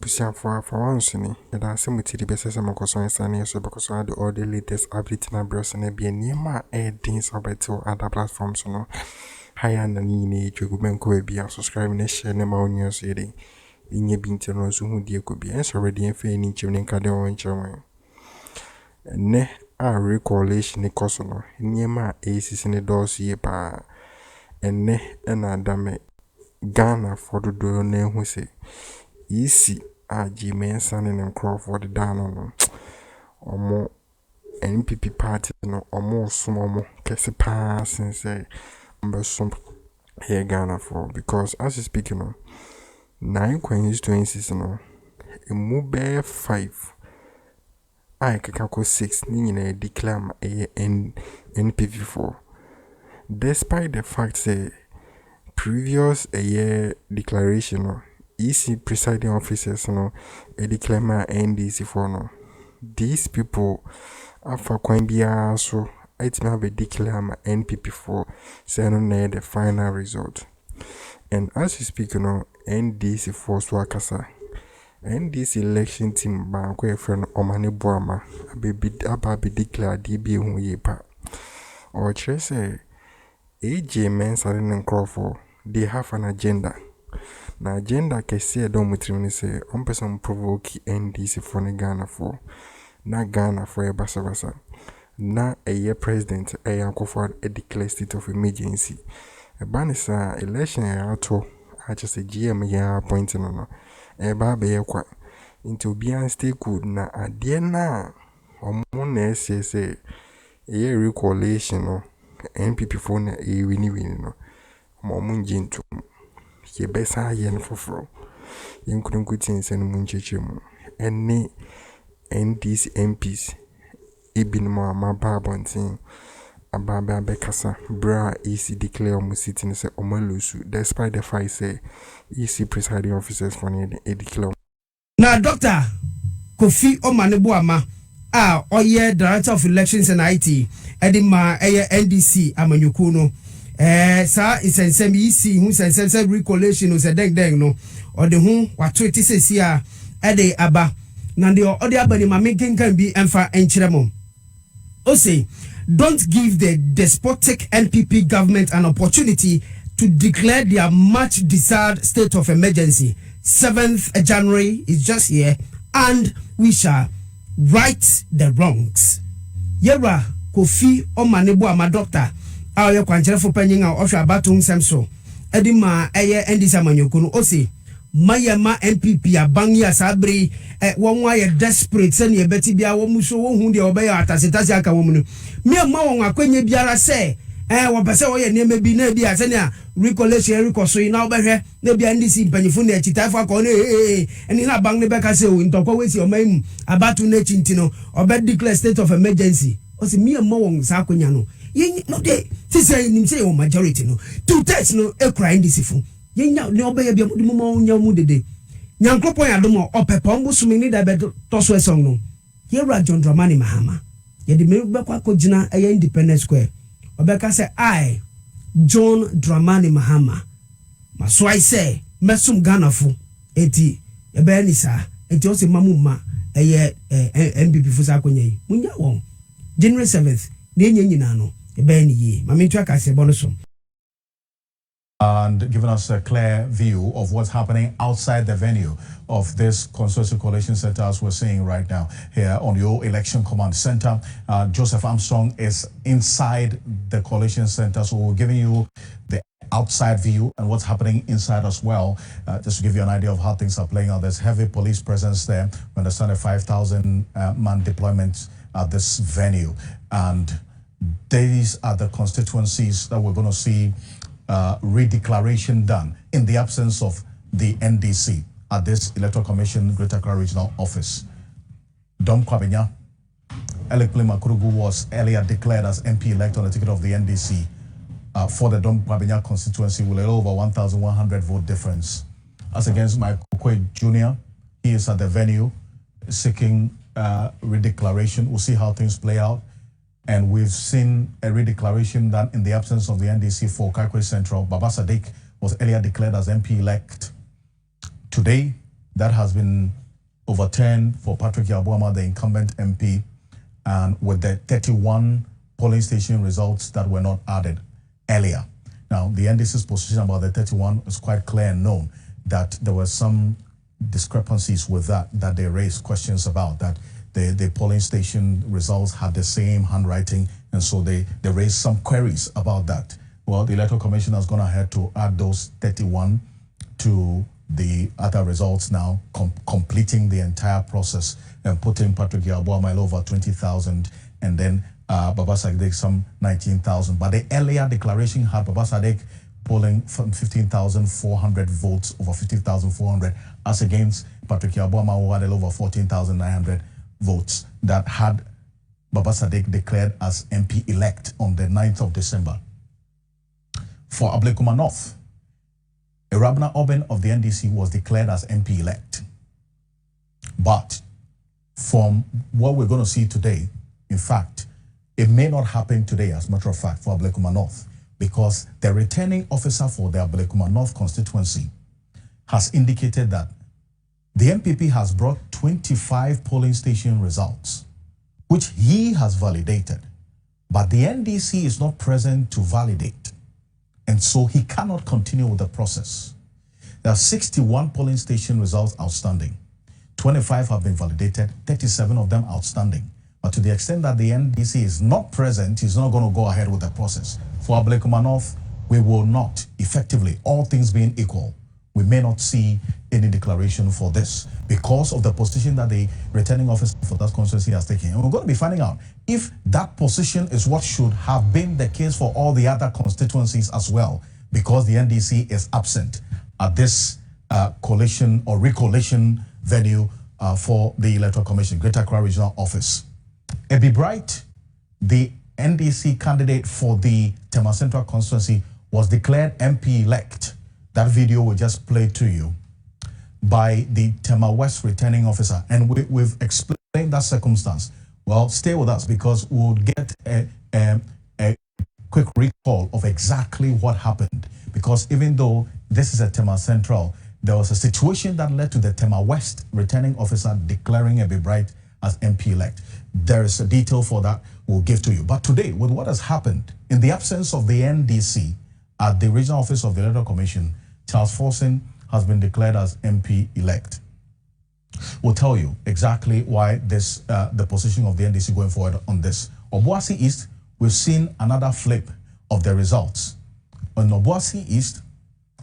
Pusia for once, and that's some with the best as a Mocoson and so because I do all the latest updates and abroad and be near my things about to other platforms. No, higher than you need to go be subscribing and share them on your city. In your binton or so, who dear could be already in fair in tuning Cadon and German. And ne a Re-Collation, a cosono, near my aces in the doors ye pa, and ne and a dame Ghana for the door name who say. Easy Mensa and Crawford down on or more NPP party no or more small Kesi pass and say some here Ghana for because as you speaking on 9 constituencies no a move 5 I can 6 nina declare my NPP for despite the fact that previous a year declaration no EC presiding officers no declare my NDC for no. These people after Quambia so it may be declare my NPP for saying no the final result. And as you speak no NDC for Swakasa NDC election team bank friend Omani Boama be declare DB hu yepa. Or say AJ Mensa and Crawford they have an agenda. Na agenda Kesi don't mutimini say on person provoke NDC for Ghana for na Ghana for a basa na a year president a yanko for a declare state of emergency a banisa election auto I just a GM ya appointing no e ba be yakwa into bian stay good na adie na omo na say a year Re-Collation no NPP for na e wini no omo njintu ye besa yen foforo yen couldn't go in send munchechemu any NDC MPs ibin mo ma babontin ababa bekasa bra EC declare omo sitting say omo lusu despite the fact say EC presiding officers for need a declare na Dr. Kofi Omaneboama oye director of elections and IT edima NDC amanyuku no sa isensem yisi hu sensem Re-Collation was a deng no or the hu wato eti sesi a ede aba na de ode aba ni mame kenkan bi emfa enchiremo o say don't give the despotic NPP government an opportunity to declare their much desired state of emergency. 7th January is just here and we shall right the wrongs. Yera Kofi Omaneboama doctor aye kwanchere fo panyin a ohwe abato nsem so edima eye ndisa manyokunu o se mayama NPP abangi asabri won aye desperate se ne beti bia wo muso wo hu de obeya atasetase aka wo mu no me ma won akwanye biara se wo pese wo ye niam bi na bi ase ne a Re-Collation rekoso na obehwe na bia ndisi mpanyifo na chitafo aka no eni na bang ne beka se o ntokwa wesi o maim abato na chintino obe declare state of emergency o se me ma won sa akwanya no yen no de say nim say o majority no two thirds no e cry ndisi fu yen nya ne obeye bia mu mo nya mu dede nyankopon ya dom opepa mbusumi ni da be to so esong no yera John Dramani Mahama ye de me be kwa kogina e Independence Square obeka say I John Dramani Mahama maso I say mesum Ghana fu eti e be ni sa eti o se mamu ma eye MPP fu sa akonya yi munya won January 7th ne nyina no and giving us a clear view of what's happening outside the venue of this consortium coalition center as we're seeing right now here on your election command center. Joseph Armstrong is inside the coalition center, so we're giving you the outside view and what's happening inside as well, just to give you an idea of how things are playing out. There's heavy police presence there. We understand a 5,000 man deployment at this venue, and these are the constituencies that we're going to see redeclaration done in the absence of the NDC at this Electoral Commission Greater Accra Regional Office. Dom Kwabenya, Elekpele Makurugu was earlier declared as MP-elect on the ticket of the NDC for the Dom Kwabenya constituency with a little over 1,100 vote difference. As against Mike Kwe Jr., he is at the venue seeking redeclaration. We'll see how things play out. And we've seen a redeclaration done in the absence of the NDC for Kaikwe Central. Baba Sadiq was earlier declared as MP-elect. Today, that has been overturned for Patrick Yabuama, the incumbent MP, and with the 31 polling station results that were not added earlier. Now, the NDC's position about the 31 is quite clear and known, that there were some discrepancies with that they raised questions about, that the polling station results had the same handwriting, and so they raised some queries about that. Well, the Electoral Commission has gone ahead to add those 31 to the other results now, completing the entire process and putting Patrick Yabuama over 20,000, and then Baba Sadek some 19,000. But the earlier declaration had Baba Sadek polling from 15,400 votes over 15,400, as against Patrick Yabuama, who had over 14,900 votes, that had Baba Sadek declared as MP-elect on the 9th of December. For Ablekuma North, Irabna Oben of the NDC was declared as MP-elect. But from what we're going to see today, in fact, it may not happen today, as a matter of fact, for Ablekuma North, because the returning officer for the Ablekuma North constituency has indicated that the MPP has brought 25 polling station results, which he has validated, but the NDC is not present to validate, and so he cannot continue with the process. There are 61 polling station results outstanding. 25 have been validated, 37 of them outstanding. But to the extent that the NDC is not present, he's not going to go ahead with the process. For Ablekuma North, we will not, effectively, all things being equal, we may not see any declaration for this because of the position that the returning officer for that constituency has taken. And we're going to be finding out if that position is what should have been the case for all the other constituencies as well, because the NDC is absent at this collation or Re-Collation venue for the Electoral Commission, Greater Accra Regional Office. Ebi Bright, the NDC candidate for the Tema Central constituency, was declared MP-elect. That video we just played to you by the Tema West returning officer, and we've explained that circumstance. Well, stay with us because we'll get a quick recall of exactly what happened, because even though this is a Tema Central, there was a situation that led to the Tema West returning officer declaring Ebi Bright as MP-elect. There is a detail for that we'll give to you. But today, with what has happened, in the absence of the NDC at the regional office of the Electoral Commission, Charles Forson has been declared as MP-elect. We'll tell you exactly why this, the position of the NDC going forward on this. Obuasi East, we've seen another flip of the results. On Obuasi East,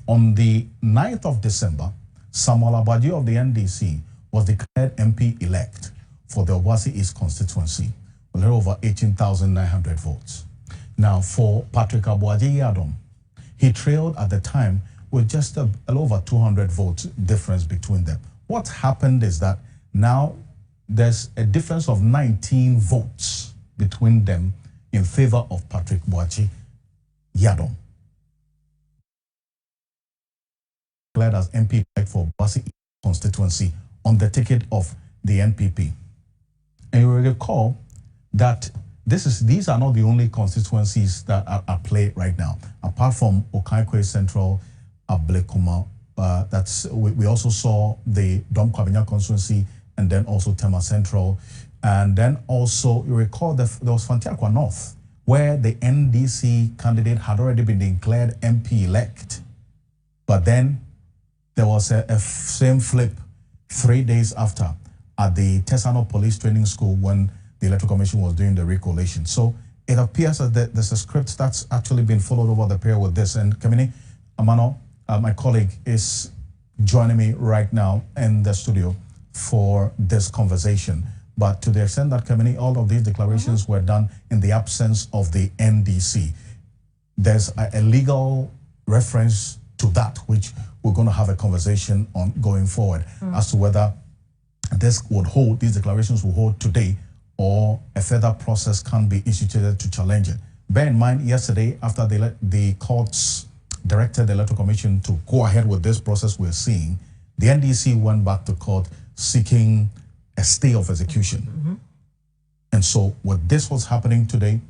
on the 9th of December, Samuel Abadio of the NDC was declared MP-elect for the Obuasi East constituency, a little over 18,900 votes. Now, for Patrick Abuaje-Yadom, he trailed at the time with just a little over 200 votes difference between them. What happened is that now there's a difference of 19 votes between them in favor of Patrick Abuaje-Yadom, declared as MP for Obuasi East constituency on the ticket of the NPP. And you will recall that these are not the only constituencies that are at play right now. Apart from Okaikwe Central, Ablekuma, we also saw the Dom Kwabenya constituency, and then also Tema Central. And then also, you recall that there was Fantiakwa North, where the NDC candidate had already been declared MP-elect. But then there was a same flip 3 days after at the Tesano Police Training School when the Electoral Commission was doing the Re-Collation. So it appears that there's a script that's actually been followed over the period with this. And Kamini Amano, my colleague, is joining me right now in the studio for this conversation. But to the extent that, Kamini, all of these declarations were done in the absence of the NDC, there's a legal reference to that, which we're going to have a conversation on going forward as to whether this would hold, these declarations will hold today, or a further process can be instituted to challenge it. Bear in mind, yesterday, after the courts directed the Electoral Commission to go ahead with this process we're seeing, the NDC went back to court seeking a stay of execution. And so with this what's happening today,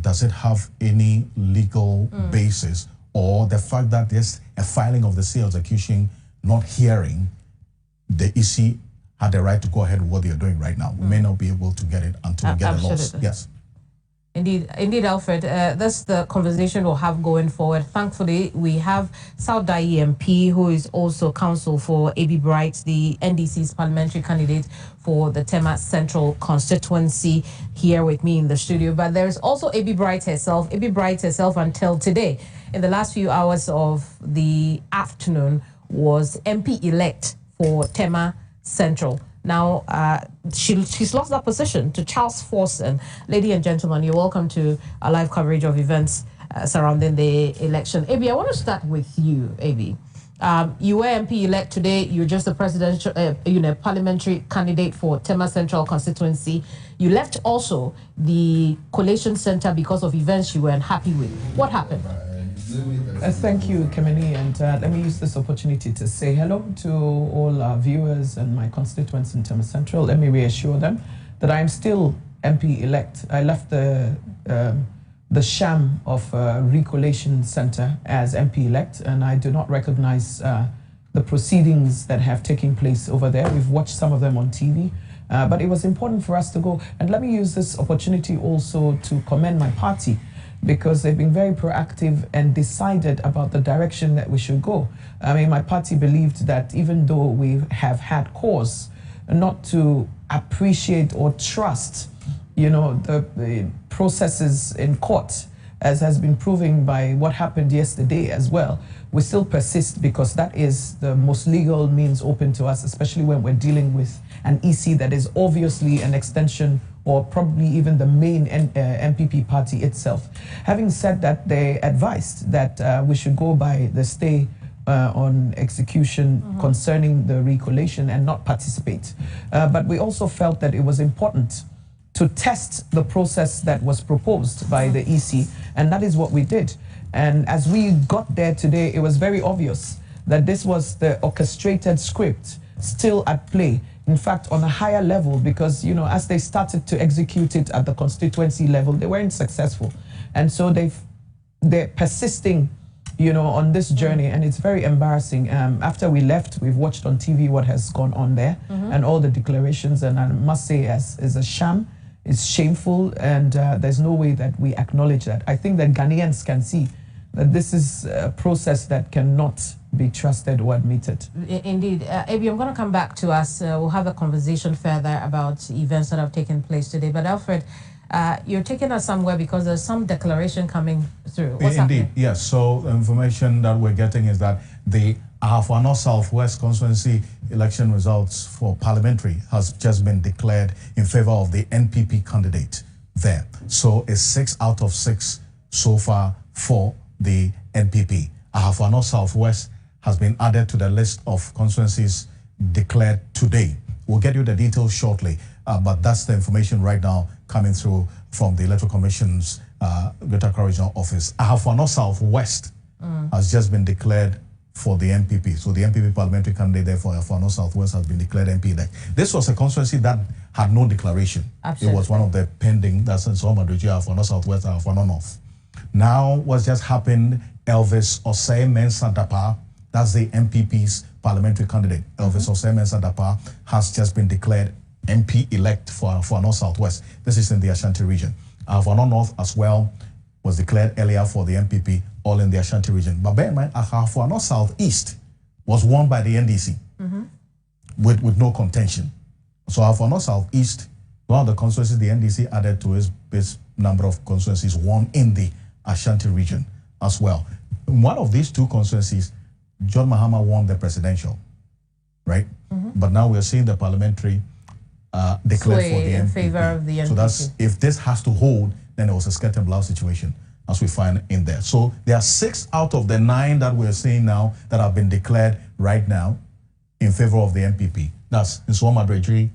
does it have any legal basis, or the fact that there's a filing of the stay of execution, not hearing, the EC had the right to go ahead with what they are doing right now. We may not be able to get it until we get the laws. Yes. Indeed, Alfred. That's the conversation we'll have going forward. Thankfully, we have South Dai MP, who is also counsel for AB Bright, the NDC's parliamentary candidate for the Tema Central constituency, here with me in the studio. But there's also AB Bright herself. AB Bright herself, until today, in the last few hours of the afternoon, was MP-elect for Tema Central. Now, she's lost that position to Charles Forson. Ladies and gentlemen, you're welcome to our live coverage of events surrounding the election. AB, I want to start with you, AB. You were MP-elect today. You're just a presidential, parliamentary candidate for Tema Central constituency. You left also the collation center because of events you weren't happy with. What happened? Thank you, Kemeni, and let me use this opportunity to say hello to all our viewers and my constituents in Tema Central. Let me reassure them that I am still MP-elect. I left the Ṣhamë of Re-Collation Center as MP-elect, and I do not recognize the proceedings that have taken place over there. We've watched some of them on TV, but it was important for us to go. And let me use this opportunity also to commend my party, because they've been very proactive and decided about the direction that we should go. I mean, my party believed that even though we have had cause not to appreciate or trust, the processes in court, as has been proven by what happened yesterday as well, we still persist, because that is the most legal means open to us, especially when we're dealing with an EC that is obviously an extension or probably even the main MPP party itself. Having said that, they advised that we should go by the stay on execution concerning the Re-Collation and not participate. But we also felt that it was important to test the process that was proposed by the EC, and that is what we did. And as we got there today, it was very obvious that this was the orchestrated script still at play. In fact, on a higher level, because, as they started to execute it at the constituency level, they weren't successful. And so they're persisting, on this journey, and it's very embarrassing. After we left, we've watched on TV what has gone on there and all the declarations, and I must say, as a Ṣhamë, it's shameful, and there's no way that we acknowledge that. I think that Ghanaians can see that this is a process that cannot be trusted or admitted. Indeed. Abi, I'm going to come back to us. We'll have a conversation further about events that have taken place today. But Alfred, you're taking us somewhere because there's some declaration coming through. What's happening? Yes. So the information that we're getting is that the Alpha North Southwest constituency election results for parliamentary has just been declared in favor of the NPP candidate there. So it's 6 out of 6 so far for the NPP. Alpha North Southwest has been added to the list of constituencies declared today. We'll get you the details shortly, but that's the information right now coming through from the Electoral Commission's Greater Accra Regional Office. Alpha North Southwest has just been declared for the NPP. So the NPP parliamentary candidate there for Alpha North Southwest has been declared MP elect. This was a constituency that had no declaration. Absolutely. It was one of the pending, that's in Spodumadu, Alpha North Southwest, Alpha North. Now, what's just happened, Elvis Osei Mensa Dapa, that's the NPP's parliamentary candidate. Elvis Osei Mensa Dapa has just been declared MP elect for Alpha North Southwest. This is in the Ashanti region. Alpha North as well was declared earlier for the NPP, all in the Ashanti region. But bear in mind, Alpha North Southeast was won by the NDC with no contention. So Alpha North Southeast, one of the constituencies the NDC added to its base number of constituencies, won in the Ashanti region as well. In one of these two constituencies, John Mahama won the presidential, right? But now we're seeing the parliamentary declared for the NPP. In favor of the NPP. So that's, if this has to hold, then it was a skirt and blouse situation, as we find in there. So there are 6 out of the 9 that we're seeing now that have been declared right now in favor of the NPP. That's Nsawam-Adredri,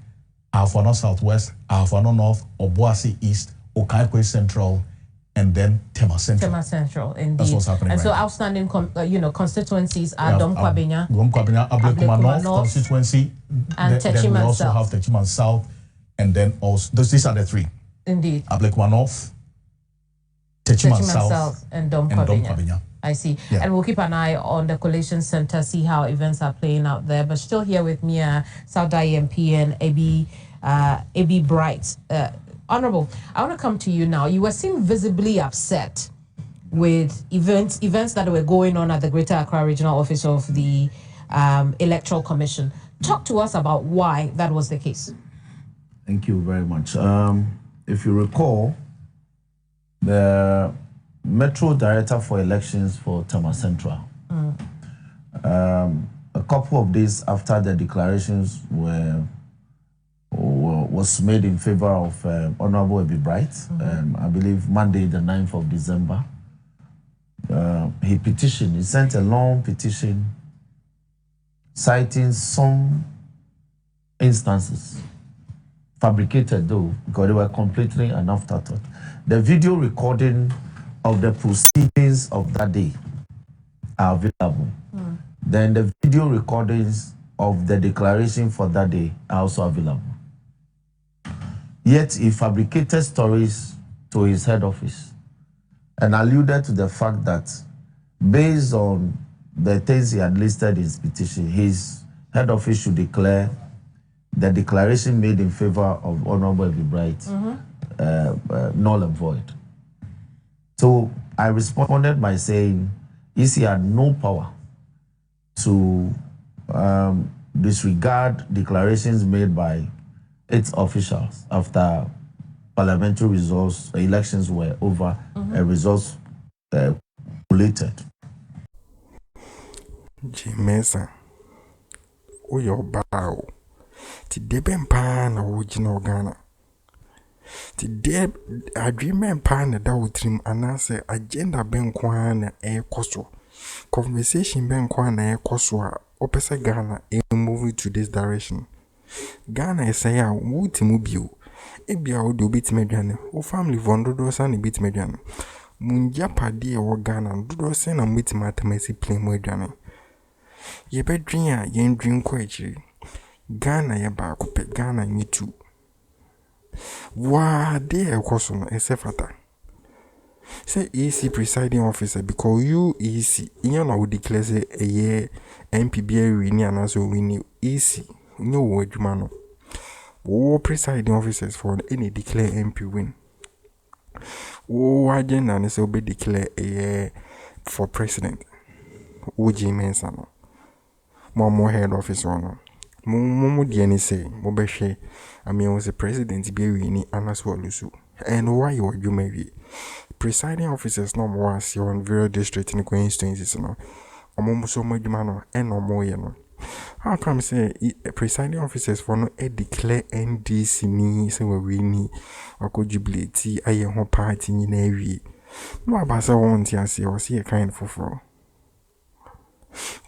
Alpha North Southwest, Alpha North, Obuasi East, Okaikwe Central, and then Tema Central. Tema Central, indeed. That's what's happening. And right so now. Outstanding, constituencies are Domkwabenya, Ablekuma North constituency, and then we also South. have Techiman South, and then also these are the 3. Indeed. Ablekuma North, Techiman South, and Domkwabenya. I see. Yeah. And we'll keep an eye on the collation center, see how events are playing out there. But still here with me, South EMP and AB Bright. Honorable, I want to come to you now. You were seen visibly upset with events that were going on at the Greater Accra Regional Office of the Electoral Commission. Talk to us about why that was the case. Thank you very much. If you recall, the Metro Director for Elections for Tama Central, a couple of days after the declarations was made in favor of Honorable Ebi Bright, I believe Monday, the 9th of December, he sent a long petition citing some instances, fabricated though, because they were completely an afterthought. The video recording of the proceedings of that day are available. Then the video recordings of the declaration for that day are also available. Yet he fabricated stories to his head office and alluded to the fact that based on the things he had listed in his petition, his head office should declare the declaration made in favor of Honorable Ebi Bright null and void. So I responded by saying EC had no power to disregard declarations made by its officials after parliamentary elections were over and results collated. Mensa, o your bow. Ti deben pan original Ghana. Ti deb a dream pan da utrim anase agenda ben kwana koso. Conversation ben kwana koso a opesa Ghana moving to this direction. Ghana is say wuti mubio. Ebia o do bit mediane. O family vondodo san bit mediane. Munja padi e Ghana dodo sen na bit matemesi play mediane. Ye be dream yen dream ko echiri. Ghana ye ba ko pe Ghana me too. Wa de e koso no esefata. Say EC presiding officer because you EC you know declare say a year MPBA wini anaso wini EC no adwuma no. Wo presiding officers for any declare MP win. Wo agenda ne say obe declare a year for president. Oji Mensa no. Mo head office no. Mo di any say mo be hwe was a president be wini anaso alusu. And why you adwuma wi? Presiding officers no more as on various districts in constituencies no. Omo so mo adwuma no e no mo ye no. How come say presiding officers for no declare NDC ni say we ni wako jubilate aye ho party ni na wi. No abasa won ti ase o see kind foforo.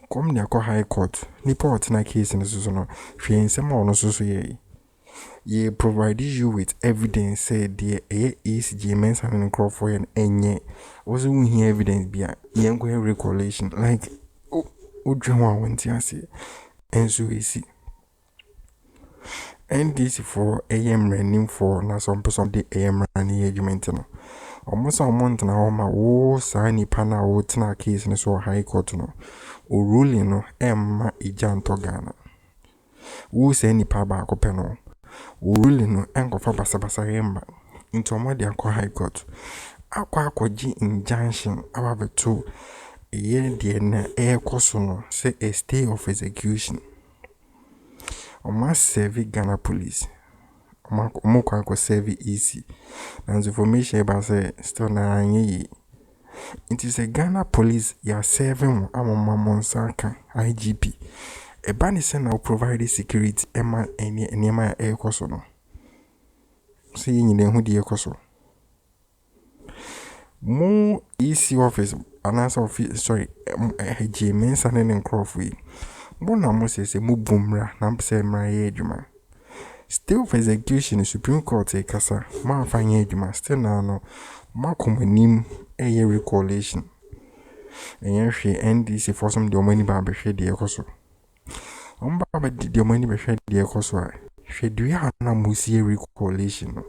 Come near high court. Report na case in so no. Hwe nsem ono so ye provide you with evidence say the ECG Mensa and Crawford and enye was we hear evidence bia yen go Re-Collation like odwa won't ya say enso esi NDC for AM running for na some person the AM running agreement no almost a month na homa wo sa nipa na wo tena case no so high court no o ruling no emma ijanto Ghana wo say nipa ba ko pe no really no enkofa basabasa yemba into omodi akwa high court akwa akoji injunction ababeto ye de na koso no say a stay of execution serve Ghana police kwa ko serve EC and information about say still na anye it is a Ghana police ya serving amama monsaka IGP a bani sena provide security ema eniema koso no see nyine hu die koso mo EC office anasa office sorry Mensa and Crawford mo na mo se mo bumra na se mra ye adwuma still for execution Supreme Court e kasa ma afanye adwuma still na no ma komanim Re-Collation and hwe NDC for some the money ba be hwe die koso Omba ba di money be hwe die koso a hwe dua na musie Re-Collation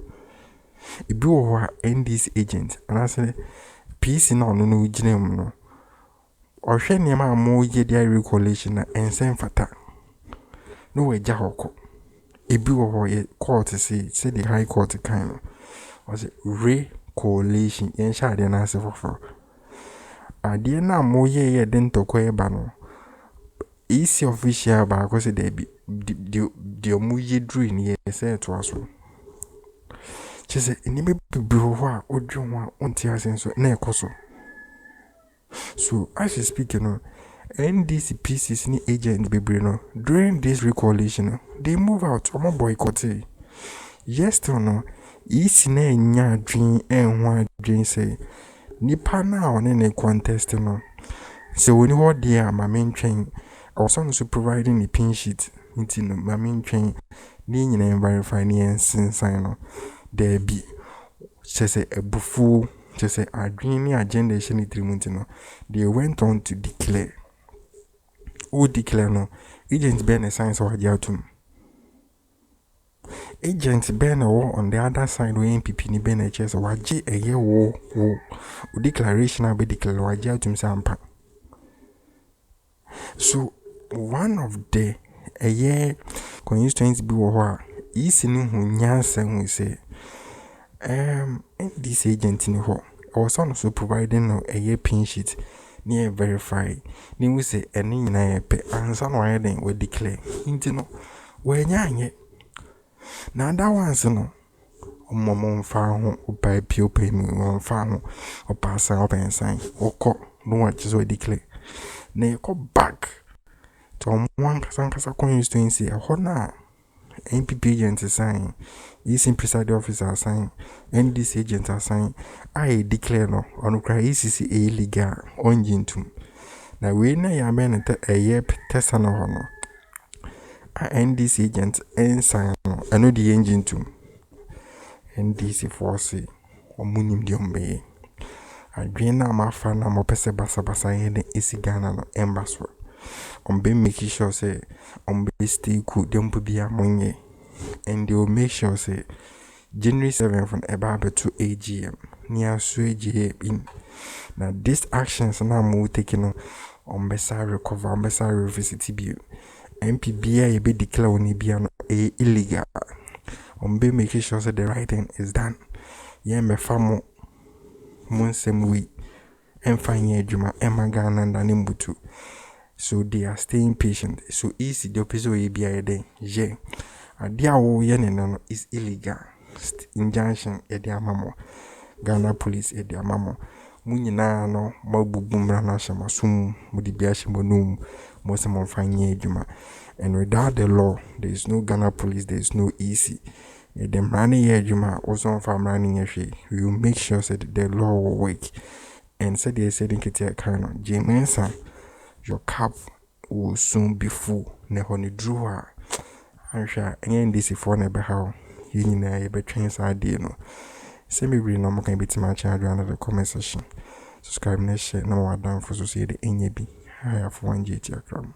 ibi wo NDC agent and I say PC na no no ginem no hwɛ nneɛma a mo ye dia Re-Collation na ensem fata no we gya hoko ebi wo ho ye court say the high court kan no was Re-Collation yen sha de na ase foforo ade na mo ye den tokwa eba no isi official ba ko se de bi de mo ye dru ni ye say to aso chese ni me bi ho a odwo a onti asenso na ekoso so as you speak NDC pieces ni agent bebre no during this Re-Collation they move out omo boycott yes to no isi na enya adwen enho adwen say nipa na one ne contest no so when ho there ma mentwen also so providing the pin sheet nti no ma mentwen ni nyina verify ni ensinsan no there be say ebufu say adwen ni agenda e ni trimunti no they went on to declare no agent ben a science or jatum agent ben on the other side where MPP ni ben HS waje eye wo declaration abi declare waje atum sampa so one of the constituency bi wo ho a isi ni hu nyansa hu say this agent ni ho also so providing no pin sheet near verify ni we say any nyina pe ansa no aye den we declare nti no we nyanye na that ones no omomon fa ho opa pio pe mi won fa ho opa san open sign okọ no wa chizo declare na e ko back to one kasa constituency ho na MPP agent sign is in presiding officer sign NDC agent sign I declare no on cry ECC illegal on jintum na we na ya men test no no NDC agent sign no eno the engine to NDC force omunim di ombe adwen na mafa na mo pese basa yen esi Ghana no embassy on be making sure say on be stay cool dem bia monye and they will make sure say January 7th from about to AGM near AGM in now these actions now mo taking on besa recover on besa revisit bi MPBA be declare oni bia no illegal on be making sure that the right thing is done yeah me famo monsem we enfanye adwuma emagana ndane mbutu. So they are staying patient. So easy the opposite way be a day. Yeah. Adia wo yeneno is illegal. Injunction edia mamo. Ghana police edia mamo. Munyina no mabubumra na shama sum mudibiashi monum most monfanye juma. And without the law, there is no Ghana police, there is no easy. Them running here juma also from running here. We will make sure that the law will work. And said they said in Ketia Kano, Mensa, your cap will soon be full. Ne honey drew her. I'm sure any NDC for never how you know a better chance idea. No, send me real no can be to my channel under the comment section. Subscribe and share no more down for society. Any be I have one GT Akroma.